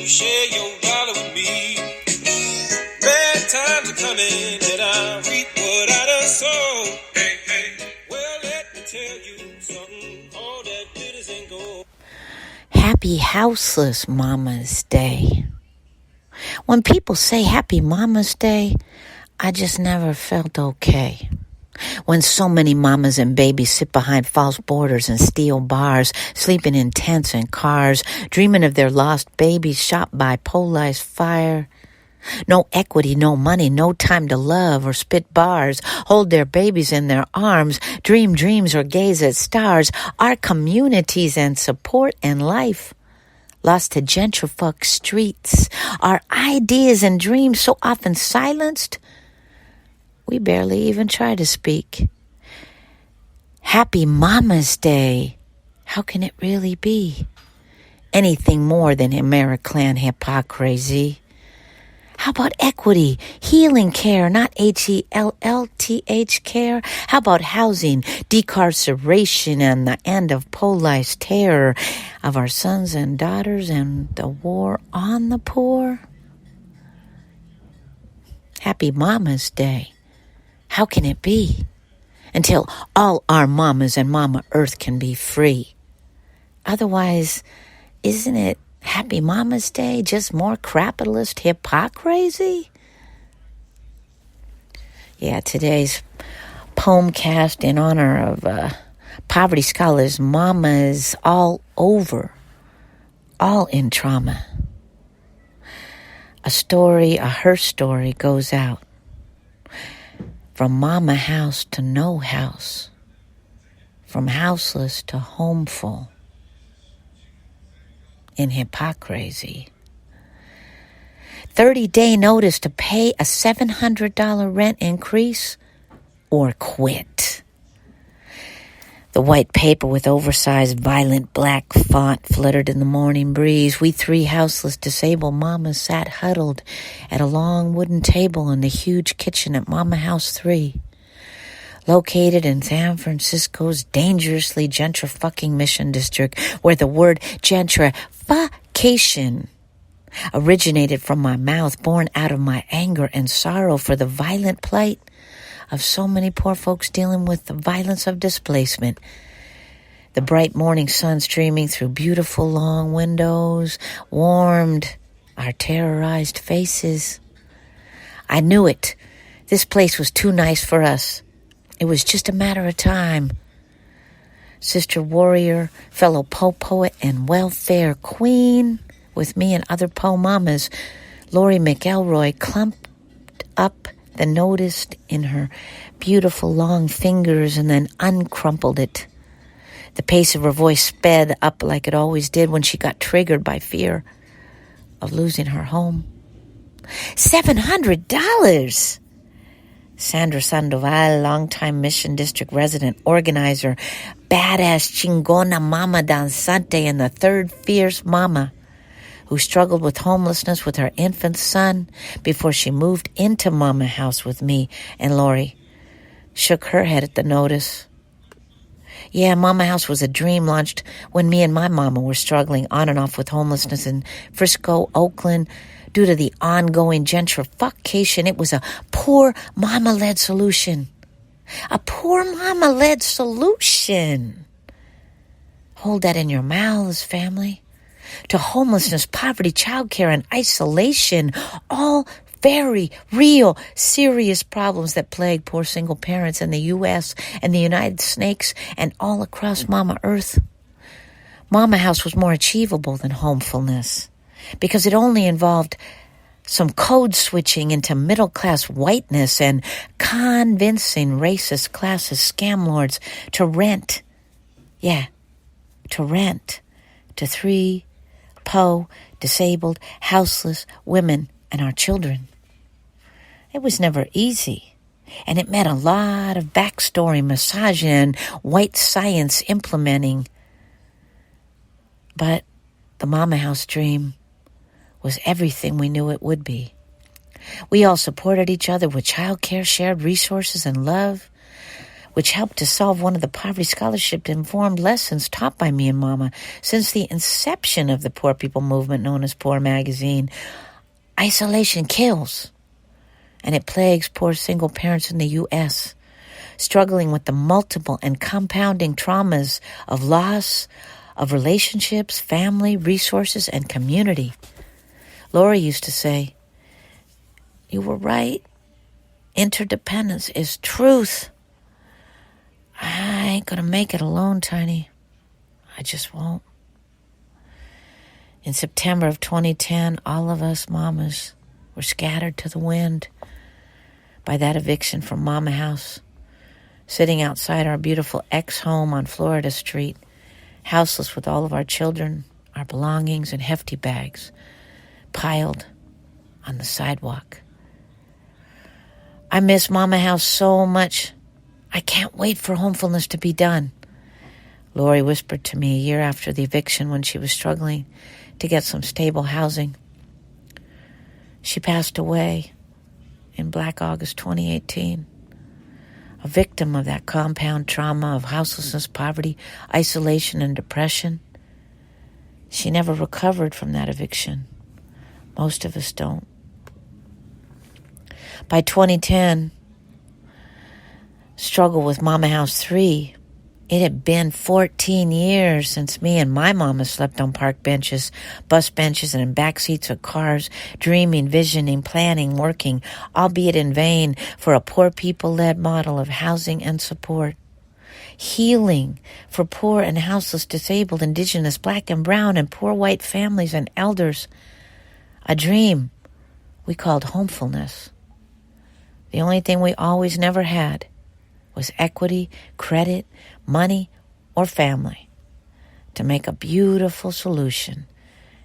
share your dollar with me. Bad times are coming and I reap what I done sown. Hey, hey, well, let me tell you something. All that glitters ain't gold. Happy Houseless Mama's Day. When people say Happy Mama's Day, I just never felt okay. When so many mamas and babies sit behind false borders and steel bars, sleeping in tents and cars, dreaming of their lost babies shot by polarized fire. No equity, no money, no time to love or spit bars, hold their babies in their arms, dream dreams or gaze at stars, our communities and support and life. Lost to gentrified streets, our ideas and dreams so often silenced, we barely even try to speak. Happy Mama's Day. How can it really be anything more than Americlan hypocrisy? How about equity, healing care, not HELLTH care? How about housing, decarceration, and the end of police terror of our sons and daughters and the war on the poor? Happy Mama's Day. How can it be? Until all our mamas and Mama Earth can be free. Otherwise, isn't it Happy Mama's Day just more capitalist hypocrisy? Yeah, today's poem cast in honor of poverty scholars, mamas all over, all in trauma. Her story goes out. From MamaHouse2NoHouse, from houseless to homeful, in hypocrisy. 30-day notice to pay a $700 rent increase or quit. The white paper with oversized violent black font fluttered in the morning breeze. We three houseless disabled mamas sat huddled at a long wooden table in the huge kitchen at MamaHouse3, located in San Francisco's dangerously gentrifying Mission District, where the word gentrification originated from my mouth, born out of my anger and sorrow for the violent plight of so many poor folks dealing with the violence of displacement. The bright morning sun streaming through beautiful long windows warmed our terrorized faces. I knew it. This place was too nice for us. It was just a matter of time. Sister warrior, fellow poet, and welfare queen, with me and other mamas, Lori McElroy clumped up the notice in her beautiful long fingers and then uncrumpled it. The pace of her voice sped up like it always did when she got triggered by fear of losing her home. $700! Sandra Sandoval, longtime Mission District resident, organizer, badass chingona mama danzante, and the third fierce mama who struggled with homelessness with her infant son before she moved into Mama House with me and Lori, shook her head at the notice. Yeah, Mama House was a dream launched when me and my mama were struggling on and off with homelessness in Frisco, Oakland. Due to the ongoing gentrification, it was a poor mama-led solution. A poor mama-led solution. Hold that in your mouths, family. To homelessness, poverty, childcare, and isolation, all very real, serious problems that plague poor single parents in the U.S. and the United States and all across Mama Earth. Mama House was more achievable than Homefulness because it only involved some code switching into middle-class whiteness and convincing racist classes, scam lords to rent to three disabled, houseless women and our children. It was never easy, and it meant a lot of backstory, massaging, and white science implementing. But the Mama House dream was everything we knew it would be. We all supported each other with childcare, shared resources, and love. which helped to solve one of the poverty scholarship-informed lessons taught by me and Mama since the inception of the poor people movement known as Poor Magazine. Isolation kills, and it plagues poor single parents in the U.S., struggling with the multiple and compounding traumas of loss of relationships, family, resources, and community. Lori used to say, "You were right. Interdependence is truth." I ain't gonna make it alone, Tiny. I just won't. In September of 2010, all of us mamas were scattered to the wind by that eviction from Mama House, sitting outside our beautiful ex-home on Florida Street, houseless with all of our children, our belongings, and hefty bags piled on the sidewalk. I miss Mama House so much. I can't wait for Homefulness to be done, Lori whispered to me a year after the eviction when she was struggling to get some stable housing. She passed away in Black August 2018, a victim of that compound trauma of houselessness, poverty, isolation, and depression. She never recovered from that eviction. Most of us don't. By 2010, struggle with Mama House 3. It had been 14 years since me and my mama slept on park benches, bus benches, and in back seats of cars, dreaming, visioning, planning, working, albeit in vain, for a poor people-led model of housing and support. Healing for poor and houseless, disabled, indigenous, black and brown, and poor white families and elders. A dream we called Homefulness. The only thing we always never had was equity, credit, money, or family to make a beautiful solution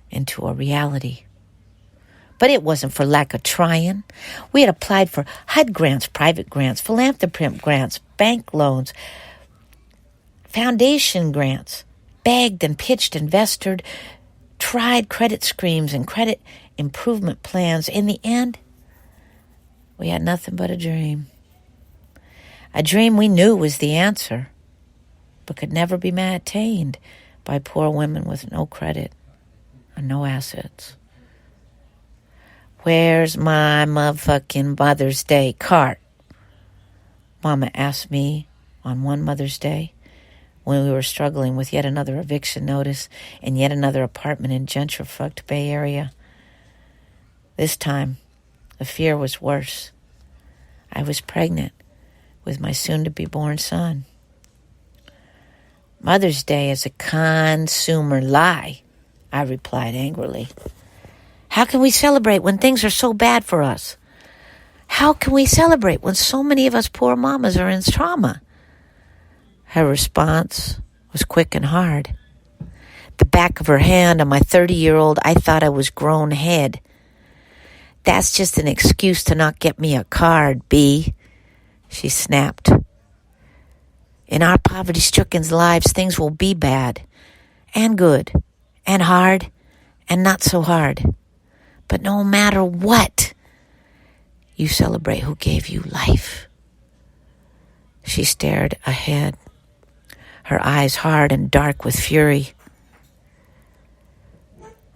into a reality. But it wasn't for lack of trying. We had applied for HUD grants, private grants, philanthropy grants, bank loans, foundation grants, begged and pitched, invested, tried credit screens and credit improvement plans. In the end, we had nothing but a dream. A dream we knew was the answer, but could never be attained by poor women with no credit and no assets. "Where's my motherfucking Mother's Day card?" Mama asked me on one Mother's Day when we were struggling with yet another eviction notice and yet another apartment in gentrified Bay Area. This time, the fear was worse. I was pregnant with my soon-to-be-born son. "Mother's Day is a consumer lie," I replied angrily. "How can we celebrate when things are so bad for us? How can we celebrate when so many of us poor mamas are in trauma?" Her response was quick and hard. The back of her hand on my 30-year-old I thought I was grown head. "That's just an excuse to not get me a card, B," she snapped. "In our poverty-stricken lives, things will be bad and good and hard and not so hard. But no matter what, you celebrate who gave you life." She stared ahead, her eyes hard and dark with fury.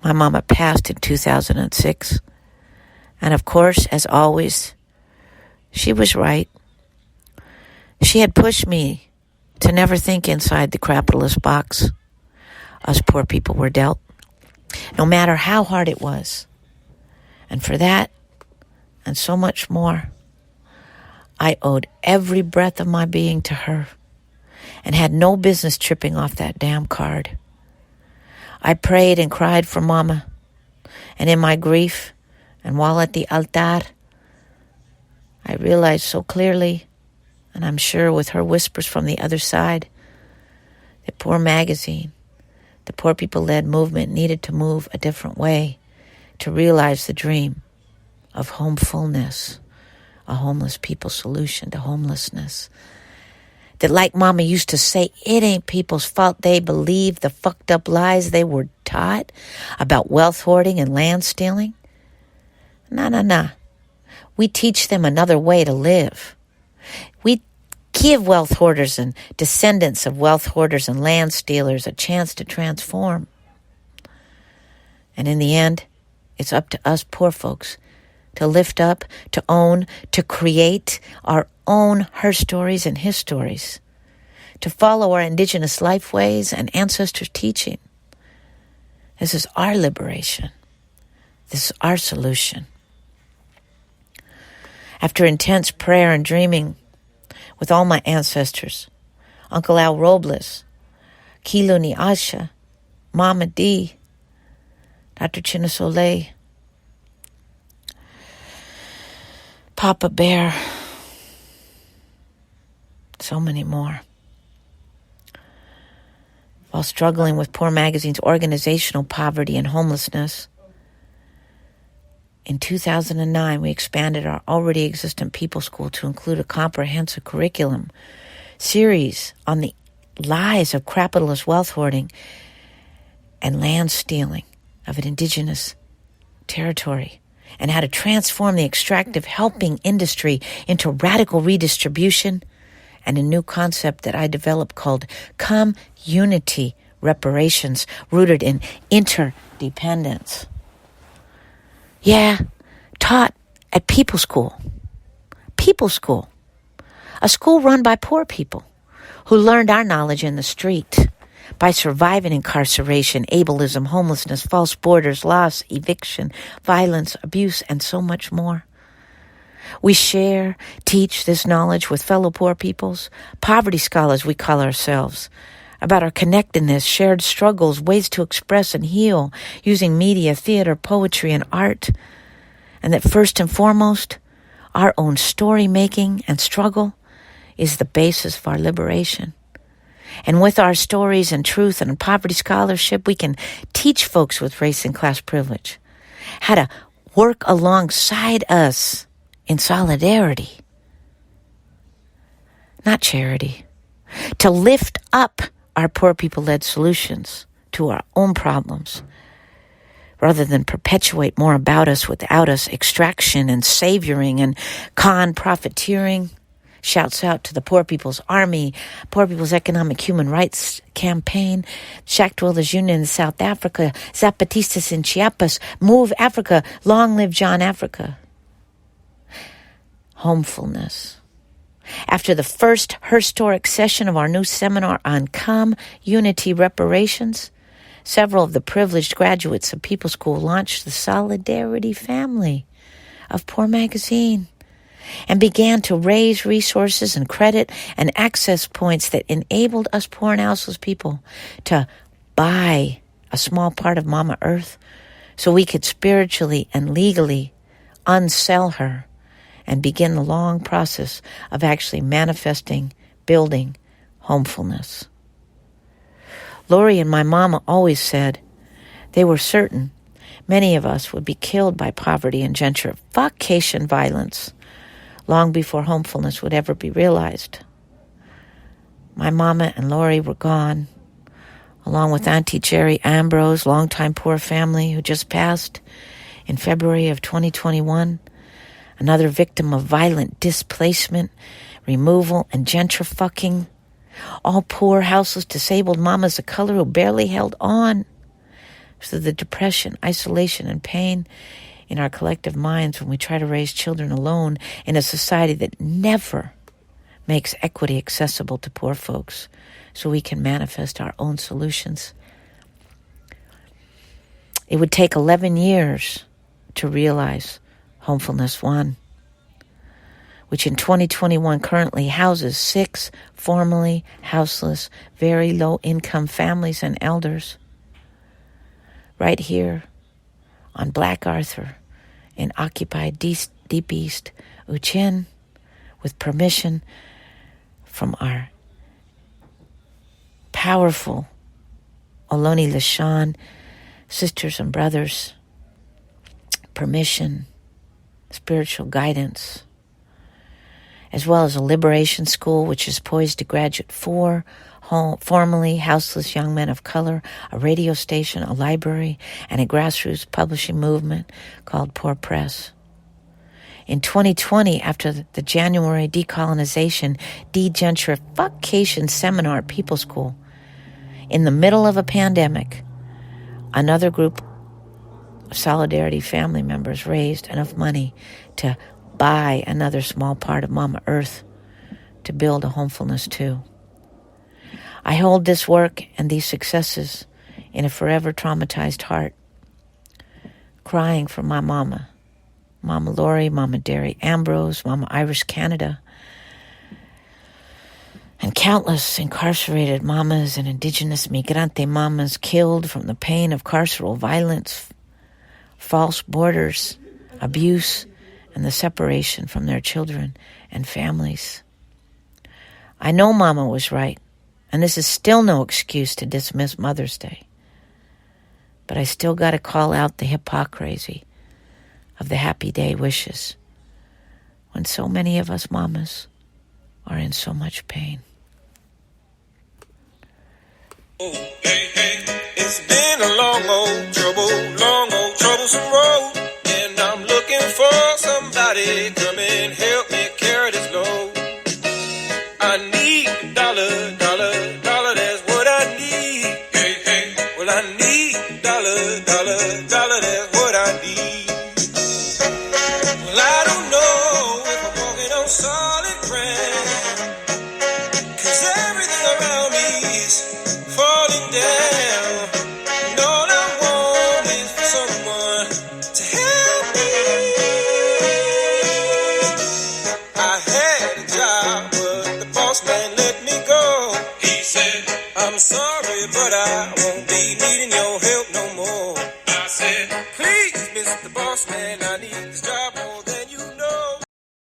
My mama passed in 2006, and of course, as always, she was right. She had pushed me to never think inside the capitalist box us poor people were dealt, no matter how hard it was. And for that, and so much more, I owed every breath of my being to her and had no business tripping off that damn card. I prayed and cried for Mama, and in my grief, and while at the altar, I realized so clearly, and I'm sure with her whispers from the other side, that Poor Magazine, the poor people-led movement, needed to move a different way to realize the dream of Homefulness, a homeless people solution to homelessness. That, like Mama used to say, it ain't people's fault they believe the fucked up lies they were taught about wealth hoarding and land stealing. Nah. We teach them another way to live. We give wealth hoarders and descendants of wealth hoarders and land stealers a chance to transform. And in the end, it's up to us poor folks to lift up, to own, to create our own her stories and his stories, to follow our indigenous life ways and ancestors' teaching. This is our liberation. This is our solution. After intense prayer and dreaming with all my ancestors, Uncle Al Robles, Kilo Ni Asha, Mama D, Dr. Chinosole, Papa Bear, so many more. While struggling with Poor Magazine's organizational poverty and homelessness, in 2009, we expanded our already existent People School to include a comprehensive curriculum series on the lies of capitalist wealth hoarding and land stealing of an indigenous territory, and how to transform the extractive helping industry into radical redistribution, and a new concept that I developed called community reparations, rooted in interdependence. Yeah, taught at People School. People School. A school run by poor people who learned our knowledge in the street by surviving incarceration, ableism, homelessness, false borders, loss, eviction, violence, abuse, and so much more. We share, teach this knowledge with fellow poor peoples, poverty scholars we call ourselves, about our connectedness, shared struggles, ways to express and heal using media, theater, poetry, and art. And that first and foremost, our own story making and struggle is the basis of our liberation. And with our stories and truth and poverty scholarship, we can teach folks with race and class privilege how to work alongside us in solidarity, not charity, to lift up our poor people-led solutions to our own problems, rather than perpetuate more about us without us, extraction and savioring and con profiteering. Shouts out to the Poor People's Army, Poor People's Economic Human Rights Campaign, Shack Dwellers Union in South Africa, Zapatistas in Chiapas, Move Africa, Long Live John Africa. Homefulness. After the first historic session of our new seminar on community reparations, several of the privileged graduates of People School launched the Solidarity Family of Poor Magazine and began to raise resources and credit and access points that enabled us poor and houseless people to buy a small part of Mama Earth so we could spiritually and legally unsell her and begin the long process of actually manifesting, building homefulness. Lori and my mama always said they were certain many of us would be killed by poverty and gentrification violence long before homefulness would ever be realized. My mama and Lori were gone, along with Auntie Jerry Ambrose, longtime poor family who just passed in February of 2021, another victim of violent displacement, removal, and gentrifying. All poor, houseless, disabled mamas of color who barely held on through the depression, isolation, and pain in our collective minds when we try to raise children alone in a society that never makes equity accessible to poor folks so we can manifest our own solutions. It would take 11 years to realize Homefulness 1, which in 2021 currently houses 6 formerly houseless, very low-income families and elders right here on Black Arthur in occupied Deep East Uchin, with permission from our powerful Ohlone Lashawn sisters and brothers, permission, spiritual guidance, as well as a liberation school which is poised to graduate 4 formerly houseless young men of color, a radio station, a library, and a grassroots publishing movement called Poor Press. In 2020, after the January decolonization, degentrification seminar at People School, in the middle of a pandemic, another group of Solidarity family members raised enough money to buy another small part of Mama Earth to build a Homefulness too. I hold this work and these successes in a forever traumatized heart, crying for my mama, Mama Lori, Mama Derry Ambrose, Mama Irish Canada, and countless incarcerated mamas and indigenous migrante mamas killed from the pain of carceral violence, false borders, abuse, and the separation from their children and families. I know Mama was right, and this is still no excuse to dismiss Mother's Day. But I still got to call out the hypocrisy of the happy day wishes when so many of us mamas are in so much pain. Oh, hey, hey, it's been a long old troublesome road, and I'm looking for somebody to come and help me carry this load. I need a dollar, that's what I need. Hey, hey, well I need a dollar, that's what I need. Well, I don't know if I'm walking on solid ground, 'cause everything around me is falling down. And all I want is for someone to help me. I had a job, but the boss man let me go. He said, I'm sorry, but I won't be needing your help no more. I said, please, Mr. Boss Man, I need this job.